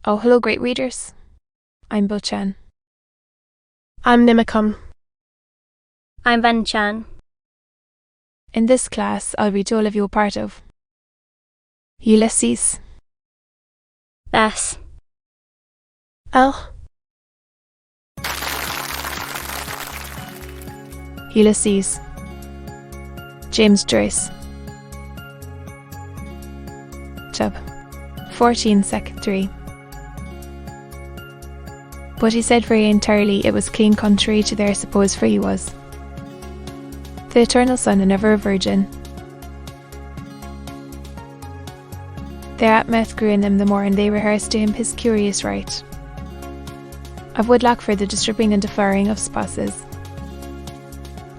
Oh, hello, great readers. I'm Bo-chan. I'm Nimicum. I'm Van-chan. In this class, I'll read all of you a part of Ulysses, Bess, L. Ulysses, James Joyce, Chap, 14 Sec 3. But he said very entirely it was clean contrary to their suppose, for he was the eternal son and ever a virgin. Thereat mirth grew in them the more, and they rehearsed to him his curious rite of woodlock for the disturbing and deflowering of spouses,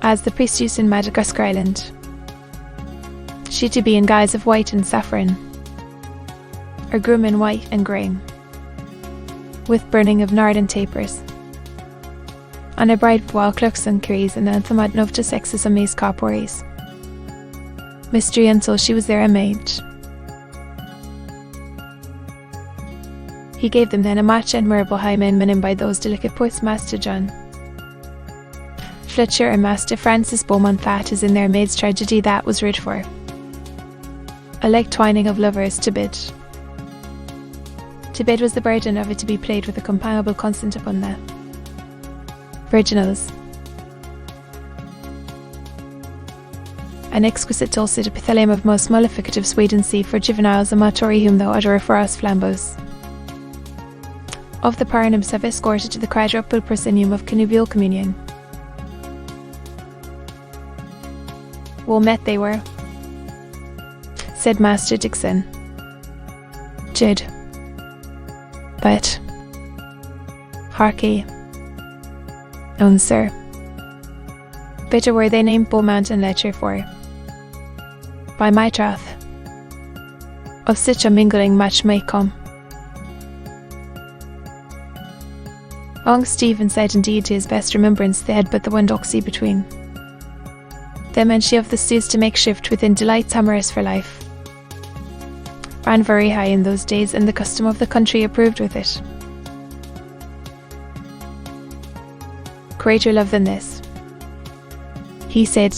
as the priest used in Madagascar Island, she to be in guise of white and saffron, or groom in white and grey, with burning of nard and tapers, and a bride while clerks and crees and anthem of to sexes and mace corporees. Mystery until she was there a maid. He gave them then a much admirable hymen meant by those delicate poets Master John Fletcher and Master Francis Beaumont, that is in their maid's tragedy that was writ for a like twining of lovers to bid. To bid was the burden of it to be played with a companionable constant upon the virginals. An exquisite dulcet epithalame of most mollificative sweetency for juveniles amatori whom thou adore for us flambos. Of the parnums have escorted to the quadruple proscenium of connubial communion. Well met they were, said Master Dixon. Jude. But, harkee, own sir, bitter were they named Beaumont and Letcher for, by my troth, of such a mingling much may come. Ong Stephen said indeed to his best remembrance they had but the one doxy between them and she of the stews to make shift within delights amorous for life. Ran very high in those days, and the custom of the country approved with it. Greater love than this, he said,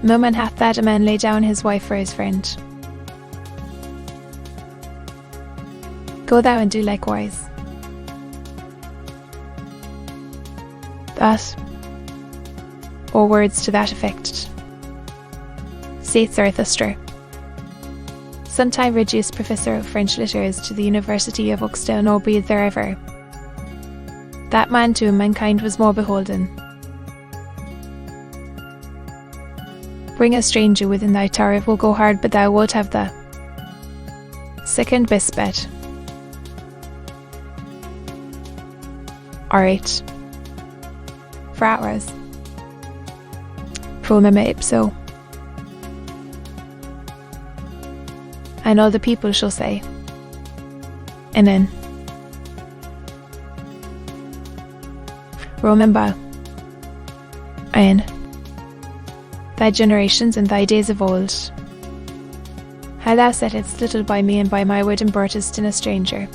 no man hath that a man lay down his wife for his friend. Go thou and do likewise. That, or words to that effect, saith Zarathustra, sometime reduced professor of French literature to the University of Oxford, nor breathed there ever that man to whom mankind was more beholden. Bring a stranger within thy tower, it will go hard, but thou wilt have the second best bet. Alright. Fratras. Pro meme ipso. And all the people shall say, Amen. Remember, and thy generations and thy days of old, how thou settedst little by me and by my word and broughtest in a stranger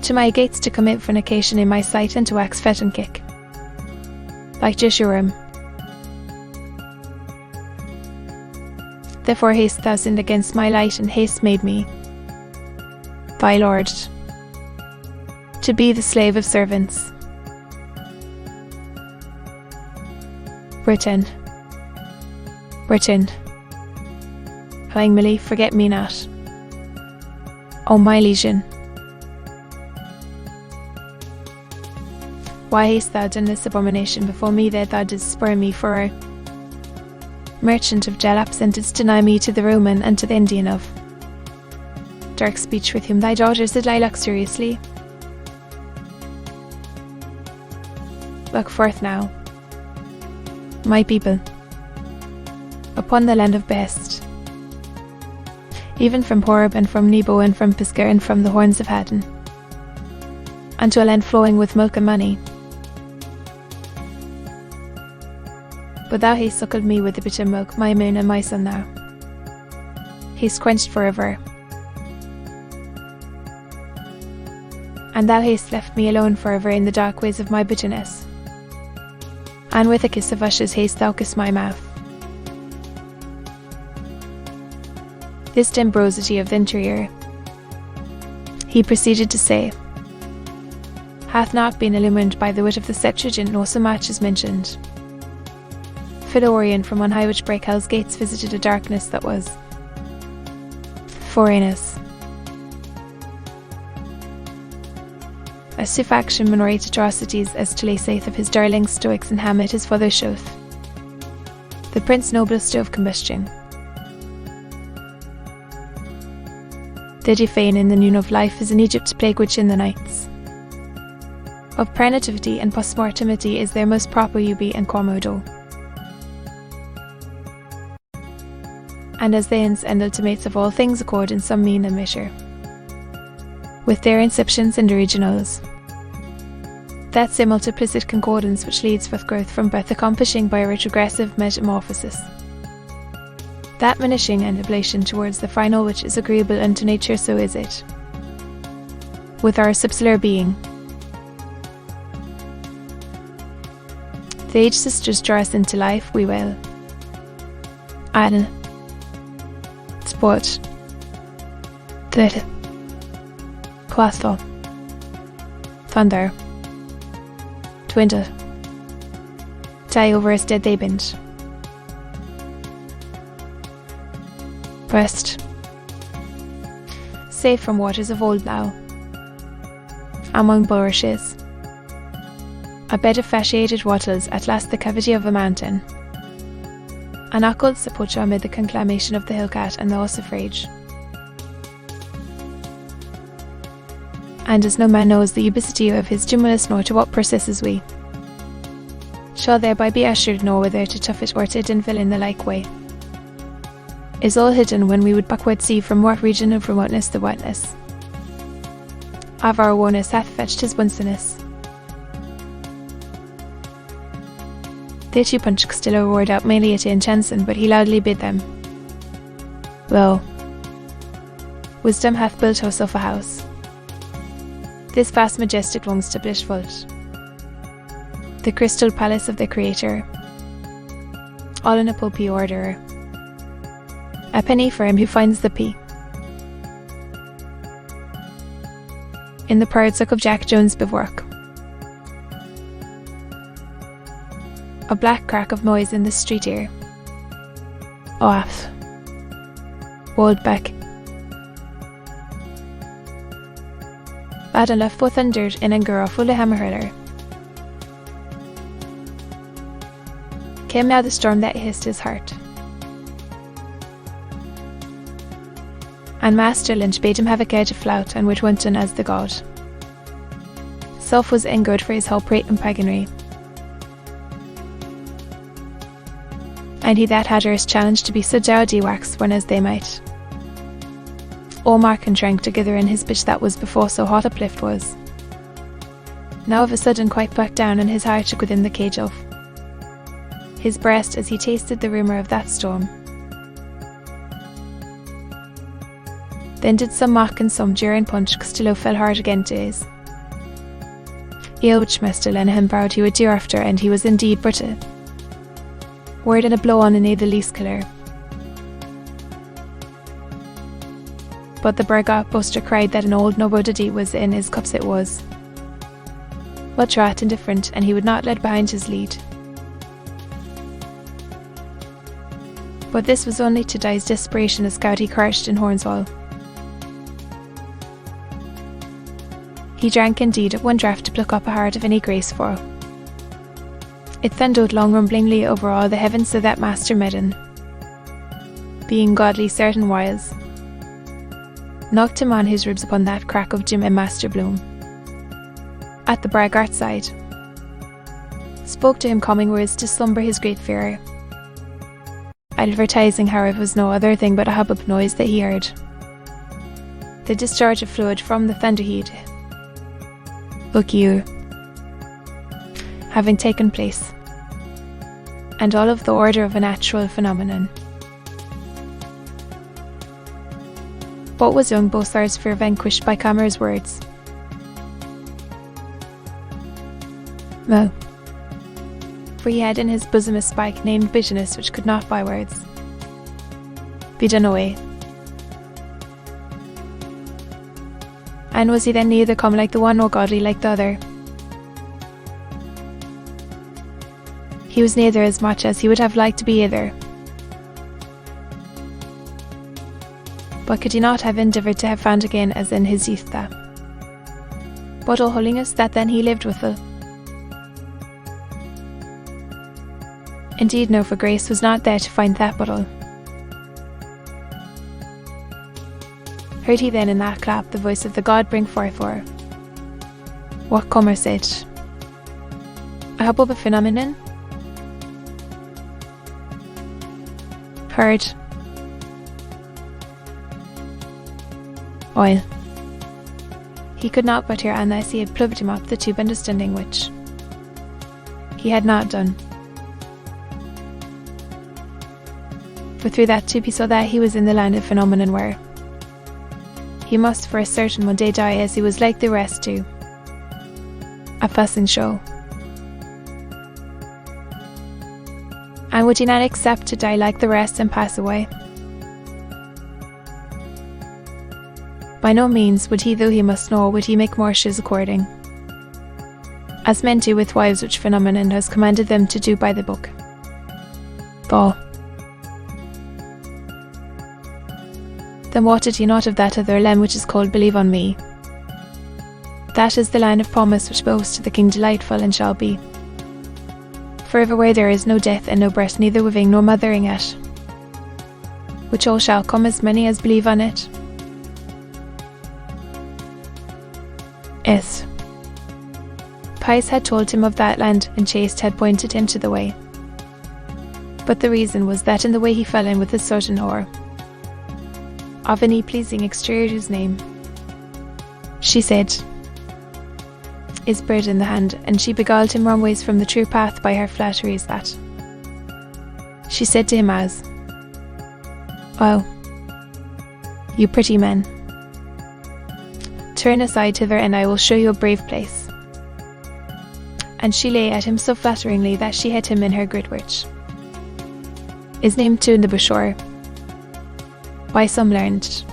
to my gates to commit fornication in my sight and to wax fet and kick, like Jeshurim. Therefore haste thou sinned against my light, and haste made me, thy Lord, to be the slave of servants. Britain, playing Millie, forget me not. O my legion, why hast thou done this abomination before me, that thou didst spur me for a merchant of Jalaps, and didst deny me to the Roman and to the Indian of dark speech, with whom thy daughters did lie luxuriously? Look forth now, my people, upon the land of Best, even from Horeb and from Nebo and from Pisgah and from the horns of Haddon, unto a land flowing with milk and money. But thou hast suckled me with the bitter milk, my moon and my sun thou hast quenched forever. and thou hast left me alone forever in the dark ways of my bitterness. And with a kiss of ashes hast thou kissed my mouth. This dembrosity of the interior, he proceeded to say, hath not been illumined by the wit of the Septuagint, nor so much as mentioned. Philorian from on high which break hell's gates visited a darkness that was foreigners. As to faction minorate atrocities as to lay saith of his darling Stoics and Hamlet his father showth. The prince noblest of combustion. The defane in the noon of life is in Egypt plague which in the nights. Of pranativity and postmortemity is their most proper ubi and quomodo. And as the ends and ultimates of all things accord in some mean and measure, with their inceptions and originals, that same multiplicit concordance which leads forth growth from birth accomplishing by a retrogressive metamorphosis, that minishing and ablation towards the final which is agreeable unto nature, so is it with our subsolar being. The age sisters draw us into life, we will add sport that Quathel Thunder Dwindle Die over us dead they bend Breast Safe from waters of old now among bulrushes, a bed of fasciated wattles, at last the cavity of a mountain, an occult sepulchre amid the conclamation of the hill-cat and the ossifrage. And as no man knows the ubicity of his tumulus, nor to what processes we shall thereby be assured, nor whether to tough it or to dinfill in the like way, is all hidden when we would backward see from what region of remoteness the wetness of our woeness hath fetched his bunseness. The two punch Castillo roared out mainly at Ian Chanson, but he loudly bid them, lo, wisdom hath built herself a house. This vast majestic longs to blissfult, the crystal palace of the Creator, all in a pulpy order, a penny for him who finds the pea. In the proud suck of Jack Jones' bivouac, a black crack of noise in the street ear. Off. Old back. Bad left both thundered in anger full of hammerhurler. Came now the storm that hissed his heart. And Master Lynch bade him have a care to flout and wit wanton as the god. Self was angered for his whole prate and paganry. And he that had her is challenged to be so dowdy wax when as they might. All Mark and drank together in his bitch that was before so hot uplift was. Now of a sudden quite back down, and his heart shook within the cage of his breast as he tasted the rumour of that storm. Then did some mock and some jeer and punch, Castillo fell hard again to his ale which Master Lenehan vowed he would do after, and he was indeed brittle. Word and a blow on in the least killer. But the Burgot boaster cried that an old nobody was in his cups it was. But rat indifferent, and he would not let behind his lead. But this was only to Die's desperation as Gouty crouched in Hornswall. He drank indeed at one draught to pluck up a heart of any grace for. It thundered long rumblingly over all the heavens, so that Master Medon, being godly certain whiles, knocked him on his ribs upon that crack of Jim and Master Bloom. At the braggart side, spoke to him calming words to slumber his great fear. Advertising, however, was no other thing but a hubbub noise that he heard. The discharge of fluid from the thunderhead, look you, having taken place, and all of the order of a natural phenomenon. What was young Beausard's fear vanquished by Comer's words? No. For he had in his bosom a spike named bitterness which could not by words be done away. And was he then neither come like the one nor godly like the other? He was neither as much as he would have liked to be either. But could he not have endeavoured to have found again as in his youth that? But all holiness that then he lived with it. Indeed no, for grace was not there to find that but all. Heard he then in that clap the voice of the God bring forth for what comer said? A hubble of phenomenon? Heard. Oil. He could not but hear unless he had plugged him up the tube understanding which he had not done. For through that tube he saw that he was in the land of phenomenon where he must for a certain one day die as he was like the rest to a passing show. And would he not accept to die like the rest and pass away? By no means would he, though he must know, would he make morshes according as men do with wives which phenomenon has commanded them to do by the book. Though then what did he not of that other lamb which is called Believe on Me? That is the line of promise which boasts to the King delightful and shall be forever, where there is no death and no birth, neither weaving nor mothering at, which all shall come as many as believe on it. S. Pius had told him of that land, and Chaste had pointed him to the way. But the reason was that in the way he fell in with a certain whore of any pleasing exterior whose name, she said, is bird in the hand, and she beguiled him wrong ways from the true path by her flatteries that she said to him as, "Oh, you pretty men, turn aside hither and I will show you a brave place." And she lay at him so flatteringly that she had him in her grid which is named too in the bushore by some learned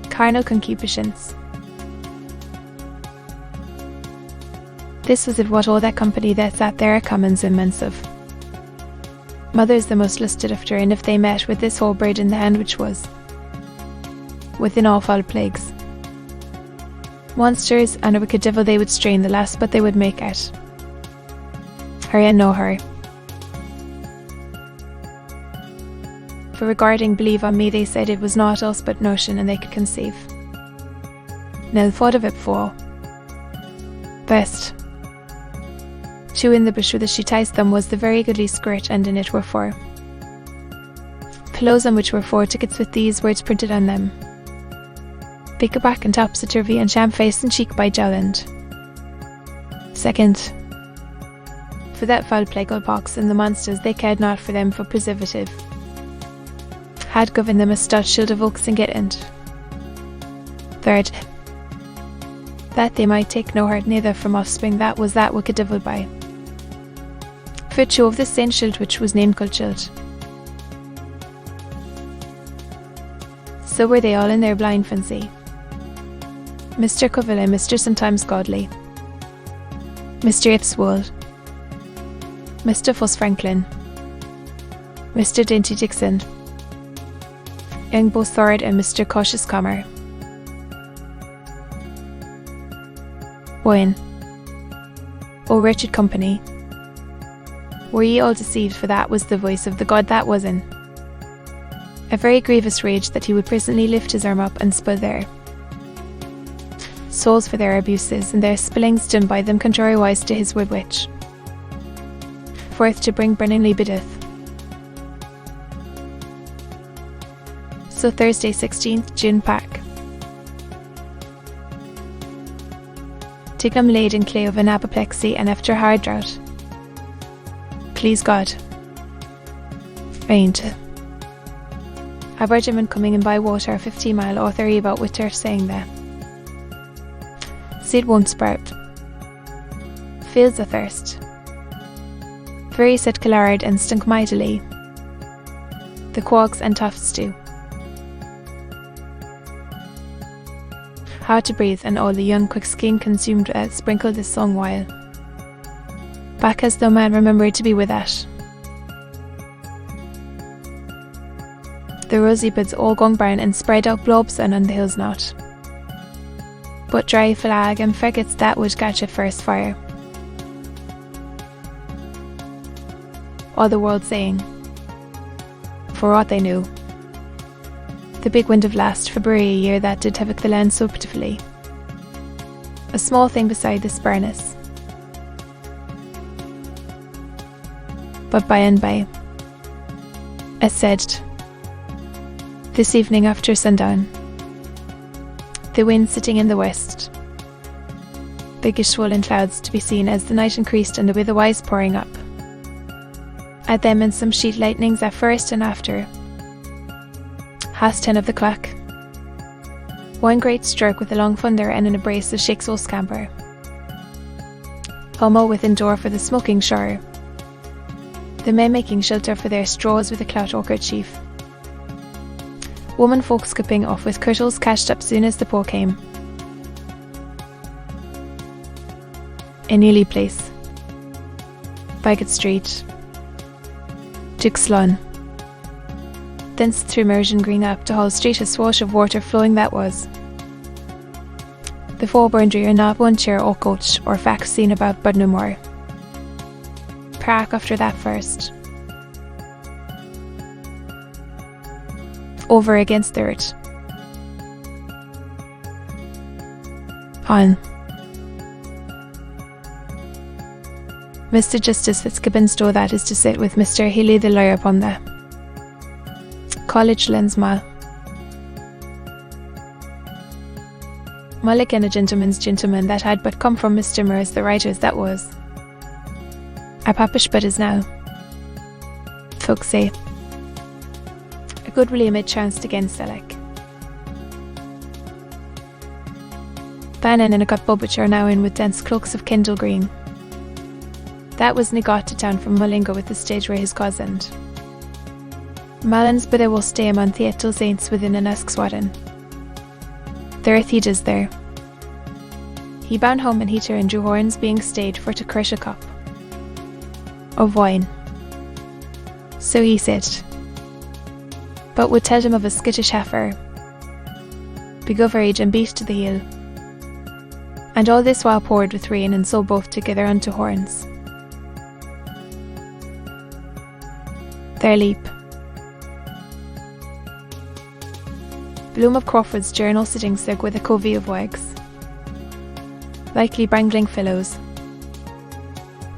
carnal concupiscence. This was it what all that company that sat there are commons immense of mothers the most lusted after, and if they met with this whole bird in the hand which was within all foul plagues, monsters and a wicked devil, they would strain the last, but they would make at her and know her. For regarding Believe on Me, they said it was naught else but notion, and they could conceive no thought of it before. Best two in the bush that she ticed them was the very goodly skirt, and in it were 4 pillows, on which were 4 tickets with these words printed on them: Pick a back and topsy-turvy and sham face and cheek by Jowland. Second, for that foul plague old pox and the monsters, they cared not for them, for preservative had given them a stout shield of oaks and get end. Third, that they might take no hurt neither from offspring that was that wicked devil by virtue of the same shield which was named Culchild. So were they all in their blind fancy. Mr. Coville, Mr. Sometimes Godly, Mr. Ipswold, Mr. Fuss Franklin, Mr. Dainty Dixon, young Bothord, and Mr. Cautious Comer. Wine. O wretched company, were ye all deceived? For that was the voice of the God that was in a very grievous rage, that he would presently lift his arm up and spoil their souls for their abuses, and their spillings done by them contrariwise to his word which forth to bring burningly biddeth. So Thursday 16th June pack. Tigham laid in clay of an apoplexy, and after hard drought, please God, rained. A regiment coming in by water 50 mile author about with her, saying that seed won't sprout, feels a thirst. Very said Callard and stunk mightily. The quags and tufts do. Hard to breathe, and all the young quick skin consumed sprinkled this song while. Back as though man remembered to be with that. The rosy buds all gone brown and spread out blobs and on the hills not. But dry flag and faggots that would catch at first fire. All the world saying, for aught they knew, the big wind of last February year that did havoc the land so pitifully. A small thing beside this barrenness. But by and by, as said, this evening after sundown, the wind sitting in the west, biggish swollen clouds to be seen as the night increased and with the wise pouring up. At them and some sheet lightnings at first and after. 10:30 of the clock. One great stroke with a long thunder and an embrace of shakes all scamper. Homo within door for the smoking shower. The men making shelter for their straws with a clout or kerchief. Woman folk skipping off with kirtles cashed up soon as the poor came. In Ely Place, Bagot Street, Dixlon, thence through Mersion Green up to Hall Street, a swash of water flowing that was. The four-boundary are not one chair or coach or facts seen about but no more. Prague after that first. Over against the earth. On. Mr. Justice Fitzgibbon that is to sit with Mr. Healy the lawyer upon the College Lensma. Mulligan a gentleman's gentleman that had but come from Mr. Murray's the writers that was. A papish bud is now. Folk say. A good William had chanced against Selleck. Bannon and a gut Bobbich are now in with dense cloaks of Kendal Green. That was Nigot to town from Mullingo with the stage where his cousin. Malins but I will stay among Theatal Saints within an Eskswadden. There are thieves there. He bound home and heater and drew horns being stayed for to crush a cup of wine. So he said, but would tell him of a skittish heifer, begoverage and beat to the heel. And all this while poured with rain and so both together unto horns. Their leap. Bloom of Crawford's journal sitting sig with a covey of wags. Likely brangling fellows.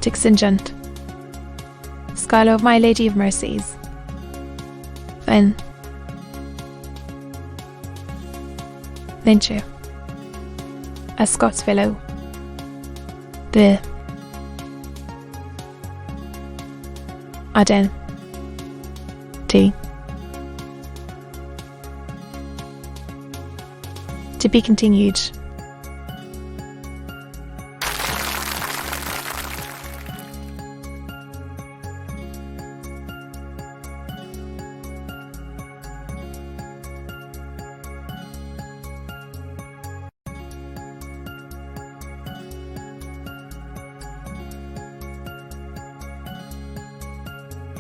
Dixon Junt. Scholar of My Lady of Mercies. Then. Lyncher. A Scots fellow. The. Aden. T. To be continued.